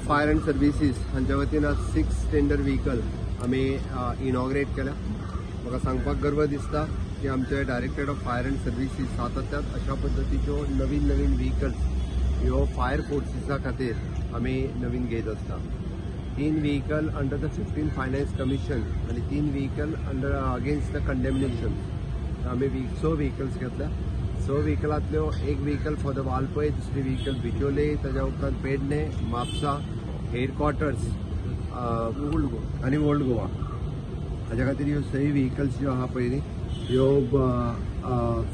Fire and services हांच्या वतीन 6 tender vehicle आम्ही इनॉग्रेट केल्या। म्हाका सांगपाक गर्व दिसता की आमचे directorate of fire and services सातत्यान अशा पद्धतीच्यो नवीन व्हेकल्स ह्यो फायर फोर्सिसा खातीर आम्ही नवीन घेत असता। 3 vehicle under the 15 finance commission आणि 3 vehicle under against the condemnation आम्ही 6 व्हेकल्स घेतल्या। 6 व्हेकलांतल्यो एक व्हेकल फॉर द वालपय, दुसरी व्हेकल बिचोले, ताच्या उपरांत पेडणे, म्हापसा, हेडक्वार्टर्स आणि ओल्ड गोवा हाच्या खातीर ह्यो 6 व्हेकल्स ज्यो आहा पळय ह्यो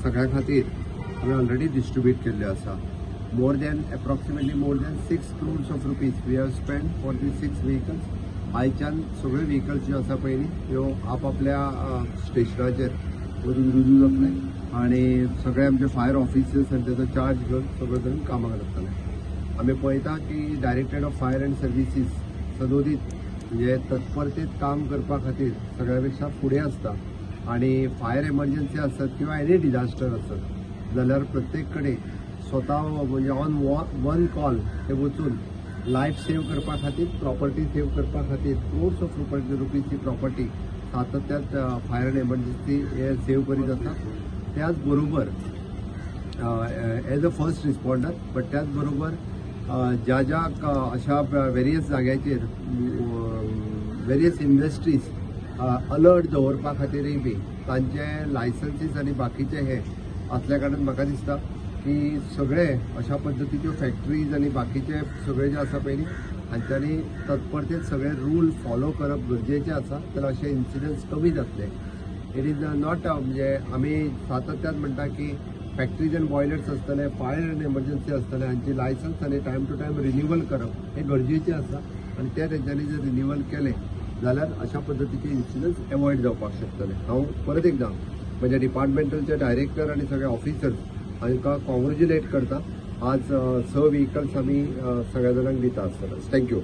सगळ्या खातीर आमी ऑलरेडी डिस्ट्रीब्यूट केल्ल्यो आसा। approximately more than 6 crores of rupees we have spent for these 6 vehicles। आयच्यान सगळे व्हेकल्स ज्यो आसा पळय ह्यो आपापल्या स्टेशनाचेर वरून रुजू जातले आणि सगळे आमचे फायर ऑफिसर्स आणि त्याचा चार्ज घेऊन सगळे जण कामाक लागतले। आम्ही पळयता की directorate of fire and services सदोदीत म्हणजे तत्परतेत काम करपा खातीर सगळ्यापेक्षा फुडें आसता आणि फायर एमर्जन्सी आसत किंवा एनी डिजास्टर आसत जाल्यार प्रत्येक कडेन स्वतः म्हणजे ऑन वन कॉल ते वचून लायफ सेव्ह करपा खातीर, प्रॉपर्टी सेव्ह करपा खातीर क्रोर्स ऑफ रुपीजची प्रॉपर्टी सातत्यात फायर एंड एमर्जन्सी हे सेव्ह करीत आसा। त्याच बरोबर as a first responder but त्याच बरोबर ज्या अशा वेरियस जाग्याचेर वेरियस इंडस्ट्रीज अलर्ट दवरपा खातीरय बी तांचे लायसन्सीस आनी बाकीचे हे असल्या कारणान म्हाका दिसता की सगळे अशा पद्धतीच्यो फॅक्टरीज आणि बाकीचे सगळे जे आसा पळय हांच्यांनी तत्परतेत सगळे रूल फॉलो करप गरजेचें आसा, तर अशे इन्सिडंट्स कमी जातले। इट इज नॉट म्हणजे आमी सातत्यान म्हणटा की फॅक्टरीज एंड बॉयलर्स आसतले, फायर एंड एमर्जन्सी आसतले हांची लायसन्स आनी टायम टू टायम रिन्यूवल करप हे गरजेचें आसा आणि ते तेंच्यांनी जर रिन्यूवल केले जाल्यार अशा पद्धतीचे इन्सिडंट्स एवॉयड जावपाक शकतले। हांव परत एकदां म्हज्या डिपार्टमेंटलचे डायरेक्टर आणि सगळे ऑफिसर्स हांकां कॉंग्रॅच्युलेट करता। आज 6 व्हेकल्स आमी सगळ्या जाणांक दिता आसतले। थँक्यू।